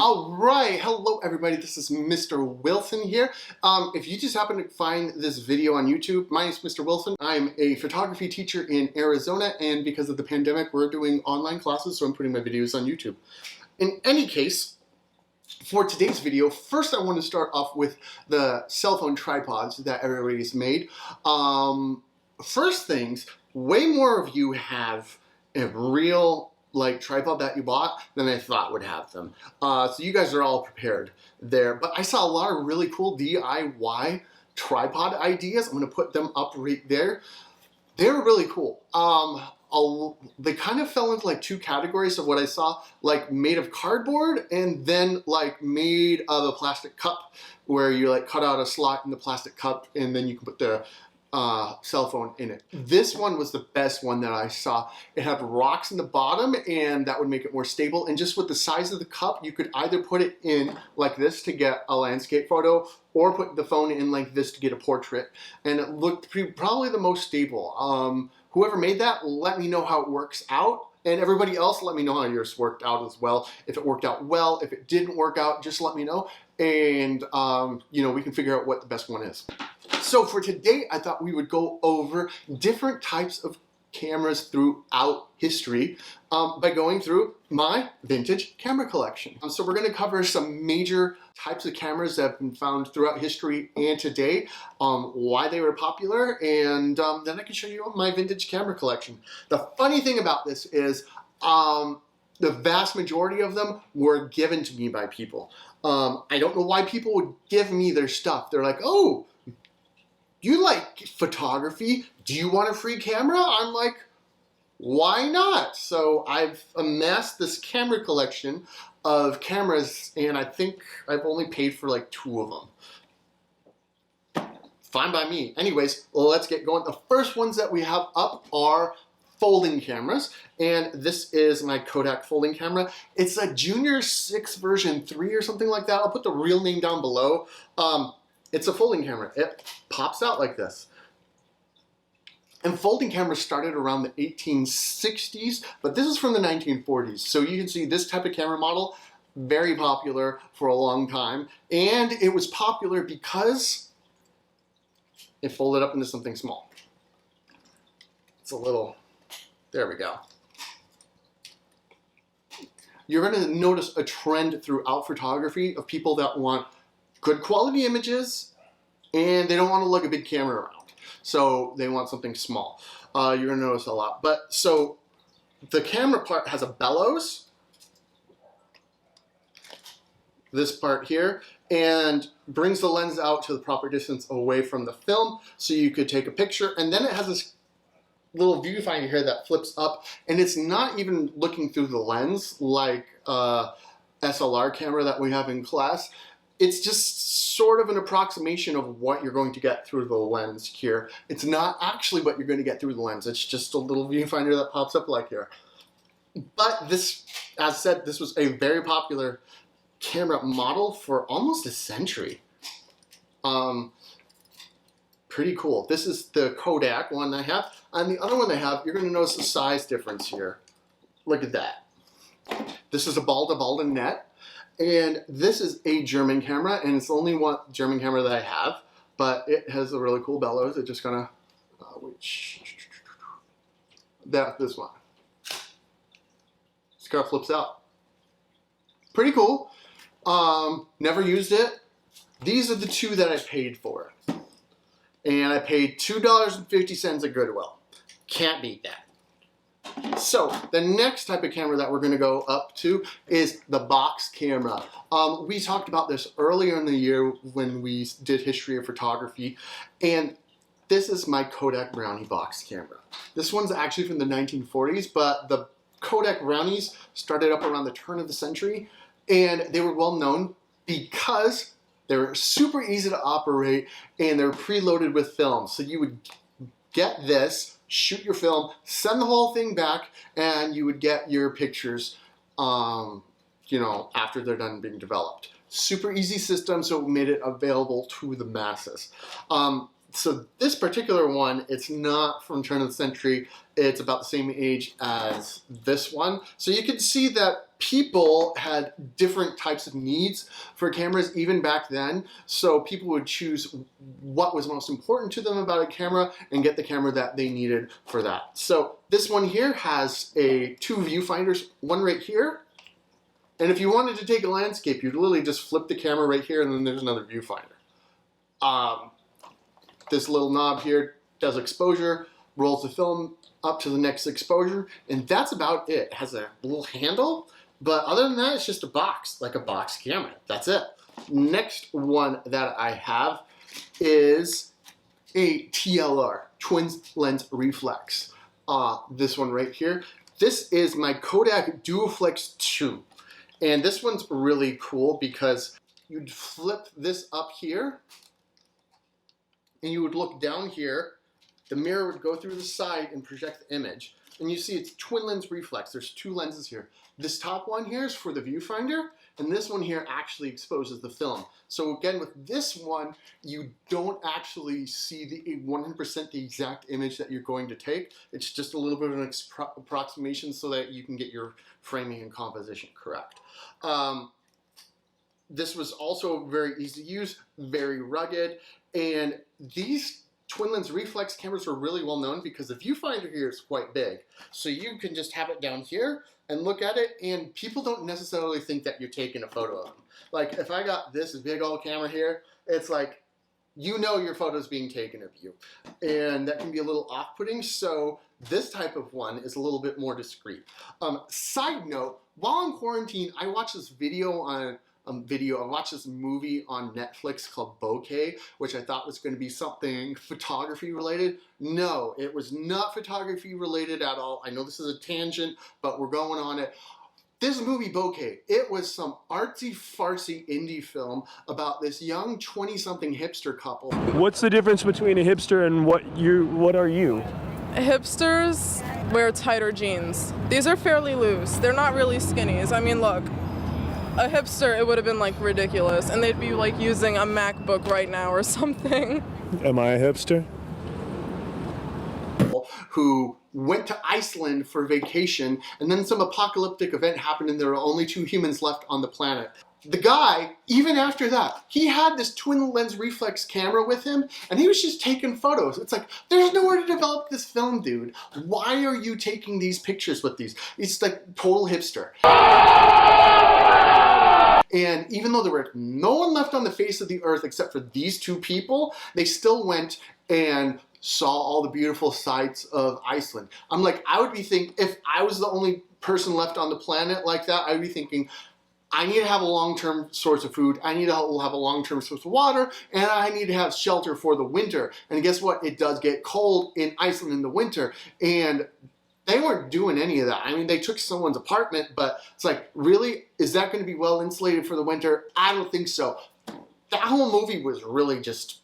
All right, hello everybody, this is Mr. Wilson here. If you just happen to find this video on YouTube, my name is Mr. Wilson. I'm a photography teacher in Arizona, and because of the pandemic, we're doing online classes, so I'm putting my videos on YouTube. In any case, for today's video, first I want to start off with the cell phone tripods that everybody's made. First things, way more of you have a real tripod that you bought than I thought would have them. So you guys are all prepared there. But I saw a lot of really cool DIY tripod ideas. I'm gonna put them up right there. They're really cool. They kind of fell into two categories of what I saw, made of cardboard and then made of a plastic cup where you cut out a slot in the plastic cup and then you can put the cell phone in it. This one was the best one that I saw. It had rocks in the bottom and that would make it more stable, and just with the size of the cup you could either put it in like this to get a landscape photo or put the phone in like this to get a portrait, and it looked probably the most stable. Whoever made that, let me know how it works out, and everybody else, let me know how yours worked out as well. If it worked out well, if it didn't work out, just let me know, and we can figure out what the best one is. So for today, I thought we would go over different types of cameras throughout history by going through my vintage camera collection. So we're going to cover some major types of cameras that have been found throughout history and today, why they were popular, and then I can show you my vintage camera collection. The funny thing about this is the vast majority of them were given to me by people. I don't know why people would give me their stuff. They're like, oh, you like photography? Do you want a free camera? I'm like, why not? So I've amassed this camera collection of cameras, and I think I've only paid for 2 of them. Fine by me. Anyways, let's get going. The first ones that we have up are folding cameras, and this is my Kodak folding camera. It's a Junior 6 version 3 or something like that. I'll put the real name down below. It's a folding camera. It pops out like this. And folding cameras started around the 1860s, but this is from the 1940s. So you can see this type of camera model, very popular for a long time. And it was popular because it folded up into something small. It's a little, there we go. You're gonna notice a trend throughout photography of people that want good quality images, and they don't want to lug a big camera around. So they want something small. You're gonna notice a lot. So the camera part has a bellows, this part here, and brings the lens out to the proper distance away from the film so you could take a picture. And then it has this little viewfinder here that flips up, and it's not even looking through the lens like SLR camera that we have in class. It's just sort of an approximation of what you're going to get through the lens here. It's not actually what you're going to get through the lens. It's just a little viewfinder that pops up like here. But this, as said, this was a very popular camera model for almost a century. Pretty cool. This is the Kodak one I have. And the other one I have, you're going to notice the size difference here. Look at that. This is a Balda net. And this is a German camera, and it's the only one German camera that I have, but it has a really cool bellows. It just kind of, this one. This car flips out. Pretty cool. Never used it. These are the 2 that I paid for. And I paid $2.50 at Goodwill. Can't beat that. So the next type of camera that we're going to go up to is the box camera. We talked about this earlier in the year when we did history of photography, and this is my Kodak Brownie box camera. This one's actually from the 1940s, but the Kodak Brownies started up around the turn of the century, and they were well known because they were super easy to operate and they're preloaded with film. So you would get this, shoot your film, send the whole thing back, and you would get your pictures, after they're done being developed. Super easy system, so it made it available to the masses. So this particular one, it's not from turn of the century. It's about the same age as this one. So you can see that people had different types of needs for cameras even back then. So people would choose what was most important to them about a camera and get the camera that they needed for that. So this one here has two viewfinders, one right here. And if you wanted to take a landscape, you'd literally just flip the camera right here and then there's another viewfinder. This little knob here does exposure, rolls the film up to the next exposure, and that's about it. It has a little handle, but other than that, it's just a box, like a box camera. That's it. Next one that I have is a TLR, twin lens reflex. This one right here. This is my Kodak Duoflex 2. And this one's really cool because you'd flip this up here and you would look down here, the mirror would go through the side and project the image. And you see it's twin lens reflex. There's two lenses here. This top one here is for the viewfinder, and this one here actually exposes the film. So again, with this one, you don't actually see the 100% the exact image that you're going to take. It's just a little bit of an approximation so that you can get your framing and composition correct. This was also very easy to use, very rugged, and these twin lens reflex cameras are really well known because the viewfinder here is quite big. So you can just have it down here and look at it, and people don't necessarily think that you're taking a photo of them. Like if I got this big old camera here, it's like, you know your photo's being taken of you. And that can be a little off-putting, so this type of one is a little bit more discreet. Side note, while in quarantine, I watched this I watched this movie on Netflix called Bokeh, which I thought was going to be something photography related. No, it was not photography related at all. I know this is a tangent, but we're going on it. This movie Bokeh, it was some artsy-fartsy indie film about this young 20-something hipster couple. What's the difference between a hipster and what are you? Hipsters wear tighter jeans. These are fairly loose. They're not really skinnies. I mean, look. A hipster, it would have been like ridiculous, and they'd be like using a MacBook right now or something. Am I a hipster? Who went to Iceland for vacation, and then some apocalyptic event happened and there were only 2 humans left on the planet. The guy, even after that, he had this twin lens reflex camera with him, and he was just taking photos. It's like, there's nowhere to develop this film, dude. Why are you taking these pictures with these? It's like total hipster. And even though there were no one left on the face of the earth except for these 2 people, they still went and saw all the beautiful sights of Iceland. I'm like, I would be thinking, if I was the only person left on the planet like that, I would be thinking, I need to have a long-term source of food, I need to have a long-term source of water, and I need to have shelter for the winter. And guess what? It does get cold in Iceland in the winter. And they weren't doing any of that. I mean, they took someone's apartment, but it's like, really? Is that going to be well insulated for the winter? I don't think so. That whole movie was really just,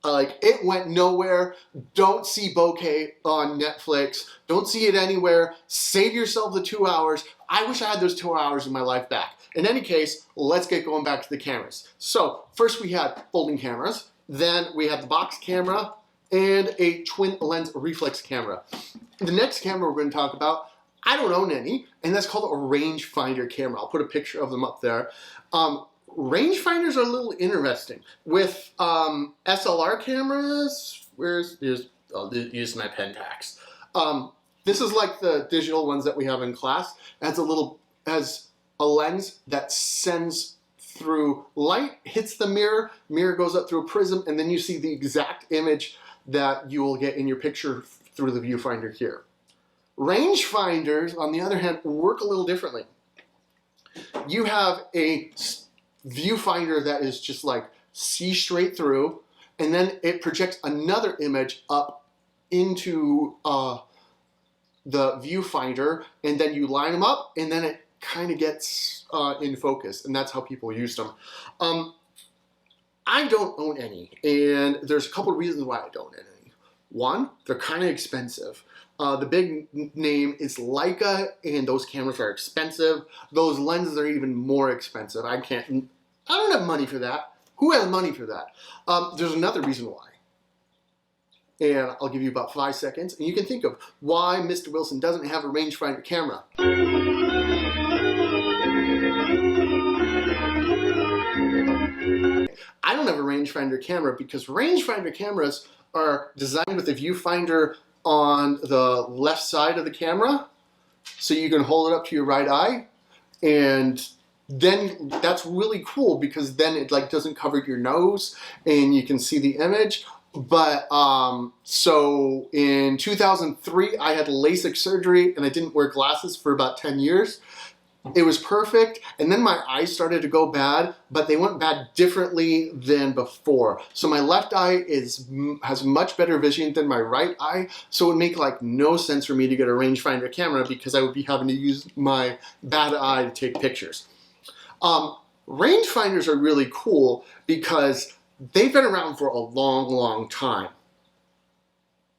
like, it went nowhere. Don't see Bokeh on Netflix. Don't see it anywhere. Save yourself the 2 hours. I wish I had those 2 hours of my life back. In any case, let's get going back to the cameras. So, first we had folding cameras. Then we had the box camera and a twin lens reflex camera. The next camera we're going to talk about, I don't own any, and that's called a rangefinder camera. I'll put a picture of them up there. Rangefinders are a little interesting. With SLR cameras, I'll use my Pentax. This is like the digital ones that we have in class. It has a lens that sends through light, hits the mirror goes up through a prism, and then you see the exact image that you will get in your picture through the viewfinder here. Rangefinders, on the other hand, work a little differently. You have a viewfinder that is just like see straight through, and then it projects another image up into the viewfinder, and then you line them up, and then it kind of gets in focus, and that's how people use them. I don't own any, and there's a couple of reasons why I don't own any. One, they're kind of expensive. The big name is Leica, and those cameras are expensive. Those lenses are even more expensive. I don't have money for that. Who has money for that? There's another reason why. And I'll give you about 5 seconds, and you can think of why Mr. Wilson doesn't have a rangefinder camera. I don't have a rangefinder camera because rangefinder cameras are designed with a viewfinder on the left side of the camera, so you can hold it up to your right eye, and then that's really cool because then it like doesn't cover your nose and you can see the image. But so in 2003 I had LASIK surgery and I didn't wear glasses for about 10 years. It was perfect, and then my eyes started to go bad, but they went bad differently than before. So my left eye has much better vision than my right eye, so it would make like no sense for me to get a rangefinder camera because I would be having to use my bad eye to take pictures. Rangefinders are really cool because they've been around for a long, long time,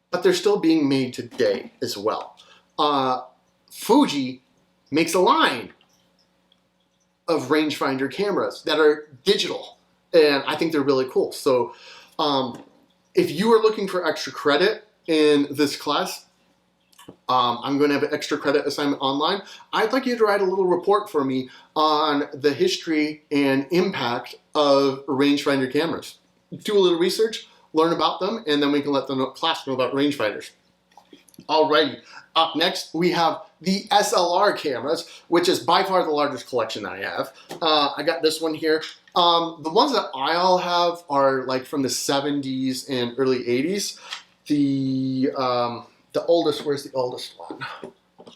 but they're still being made today as well. Fuji makes a line of rangefinder cameras that are digital, and I think they're really cool. So if you are looking for extra credit in this class, I'm going to have an extra credit assignment online. I'd like you to write a little report for me on the history and impact of rangefinder cameras. Do a little research, learn about them, and then we can let the class know about rangefinders. Alrighty, up next we have the SLR cameras, which is by far the largest collection that I have. I got this one here. The ones that I all have are like from the 70s and early 80s. The oldest, where's the oldest one?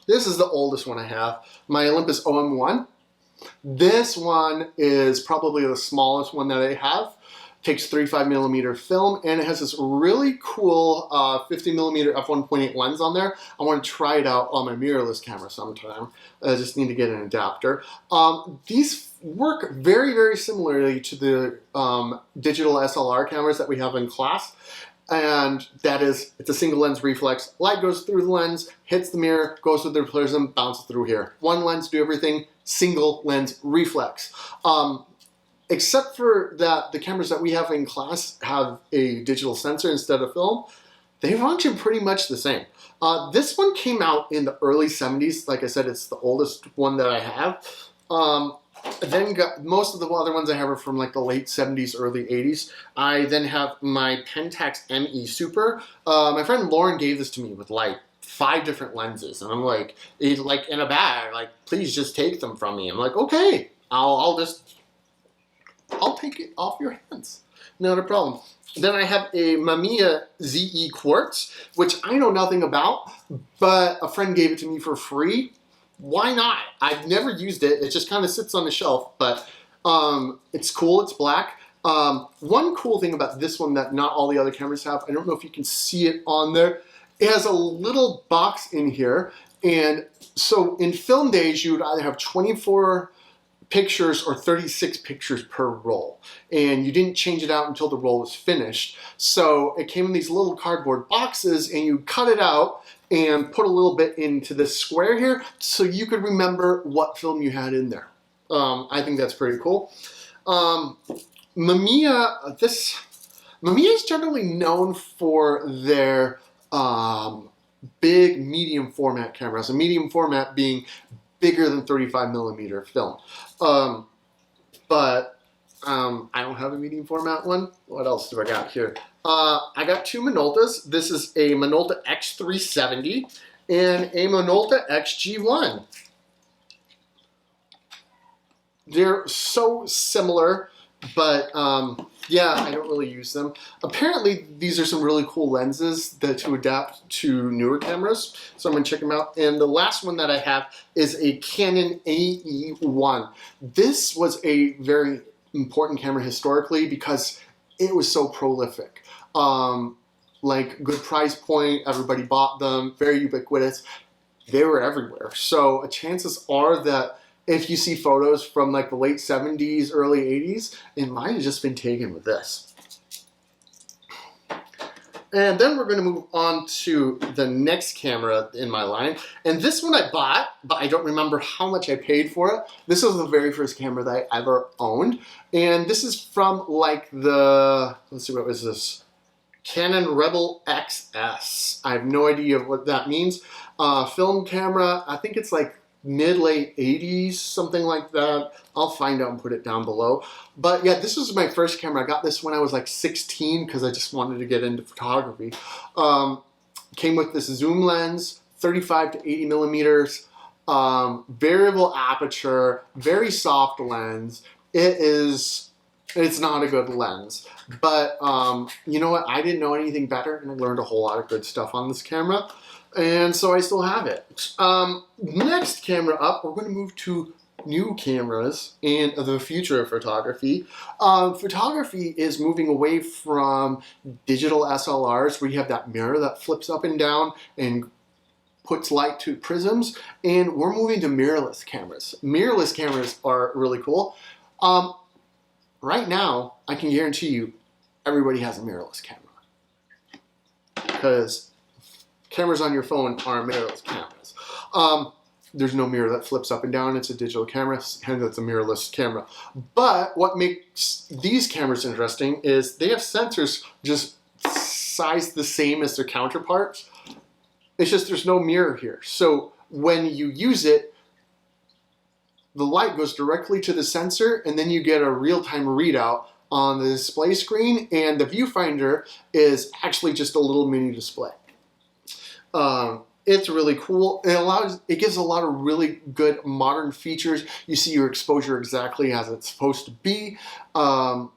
This is the oldest one I have, my Olympus OM1. This one is probably the smallest one that I have. Takes 35mm film, and it has this really cool 50mm f1.8 lens on there. I want to try it out on my mirrorless camera sometime. I just need to get an adapter. These work very, very similarly to the digital SLR cameras that we have in class. And that is, it's a single lens reflex. Light goes through the lens, hits the mirror, goes through the prism, bounces through here. One lens, do everything, single lens reflex. Except for that, the cameras that we have in class have a digital sensor instead of film. They function pretty much the same. This one came out in the early 70s. Like I said, it's the oldest one that I have. Then most of the other ones I have are from like the late 70s, early 80s. I then have my Pentax ME Super. My friend Lauren gave this to me with like 5 different lenses, and I'm like in a bag, like, please just take them from me. I'm like, okay, I'll take it off your hands. Not a problem. Then I have a Mamiya ZE Quartz, which I know nothing about, but a friend gave it to me for free. Why not? I've never used it. It just kind of sits on the shelf, but it's cool. It's black. One cool thing about this one that not all the other cameras have, I don't know if you can see it on there, it has a little box in here. And so in film days, you would either have 24 pictures or 36 pictures per roll, and you didn't change it out until the roll was finished. So it came in these little cardboard boxes, and you cut it out and put a little bit into this square here so you could remember what film you had in there. I think that's pretty cool. Mamiya is generally known for their big medium format cameras, a medium format being bigger than 35mm film. But I don't have a medium format one. What else do I got here? I got 2 Minoltas. This is a Minolta X370 and a Minolta XG1. They're so similar, but yeah, I don't really use them. Apparently, these are some really cool lenses to adapt to newer cameras, so I'm going to check them out. And the last one that I have is a Canon AE1. This was a very important camera historically because it was so prolific. Like, good price point, everybody bought them, very ubiquitous. They were everywhere. So chances are that if you see photos from like the late 70s, early 80s, it might have just been taken with this. And then we're going to move on to the next camera in my line. And this one I bought, but I don't remember how much I paid for it. This was the very first camera that I ever owned. And this is from like the, let's see, what was this? Canon Rebel XS. I have no idea what that means. Film camera, I think it's like mid-late 80s, something like that. I'll find out and put it down below. But yeah, this was my first camera. I got this when I was like 16 because I just wanted to get into photography. Came with this zoom lens, 35 to 80 millimeters, variable aperture, very soft lens. It's not a good lens, but you know what? I didn't know anything better, and I learned a whole lot of good stuff on this camera, and so I still have it. Next camera up, we're going to move to new cameras and the future of photography. Photography is moving away from digital SLRs, where you have that mirror that flips up and down and puts light to prisms, and we're moving to mirrorless cameras. Mirrorless cameras are really cool. Right now, I can guarantee you everybody has a mirrorless camera, because cameras on your phone are mirrorless cameras. There's no mirror that flips up and down. It's a digital camera, hence it's a mirrorless camera. But what makes these cameras interesting is they have sensors just sized the same as their counterparts. It's just there's no mirror here. So when you use it, the light goes directly to the sensor, and then you get a real-time readout on the display screen, and the viewfinder is actually just a little mini display. It's really cool. It gives a lot of really good modern features. You see your exposure exactly as it's supposed to be. I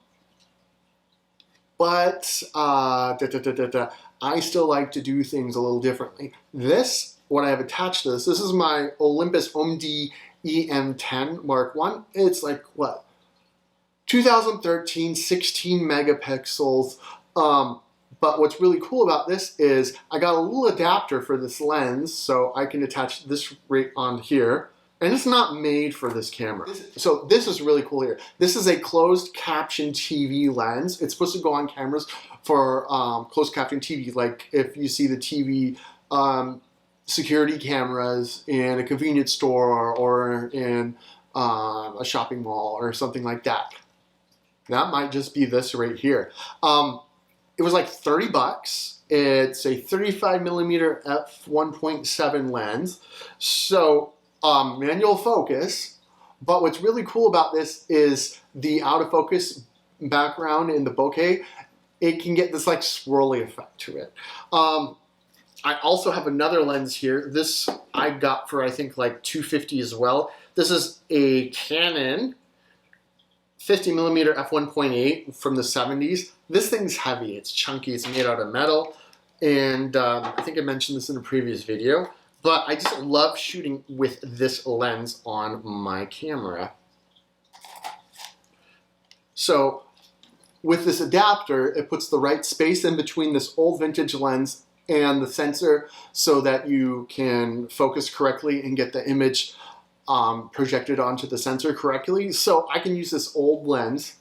still like to do things a little differently. What I have attached to this is my Olympus OMD EM10 Mark I. It's like, what, 2013, 16 megapixels. But what's really cool about this is I got a little adapter for this lens, so I can attach this right on here. And it's not made for this camera. So this is really cool here. This is a closed caption TV lens. It's supposed to go on cameras for closed caption TV, like if you see the TV security cameras in a convenience store or in a shopping mall or something like that. That might just be this right here. It was like 30 bucks. It's a 35 millimeter f1.7 lens. So manual focus. But what's really cool about this is the out of focus background in the bokeh. It can get this like swirly effect to it. I also have another lens here. This I got for I think like $250 as well. This is a Canon 50 millimeter f1.8 from the 70s. This thing's heavy, it's chunky, it's made out of metal. And I think I mentioned this in a previous video, but I just love shooting with this lens on my camera. So with this adapter, it puts the right space in between this old vintage lens and the sensor so that you can focus correctly and get the image projected onto the sensor correctly. So I can use this old lens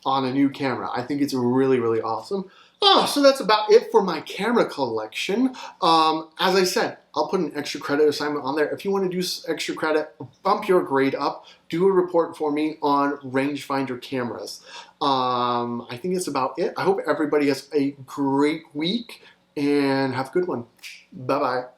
on a new camera. I think it's really, really awesome. So that's about it for my camera collection. As I said, I'll put an extra credit assignment on there. If you want to do extra credit, bump your grade up, do a report for me on rangefinder cameras. I think that's about it. I hope everybody has a great week and have a good one. Bye-bye.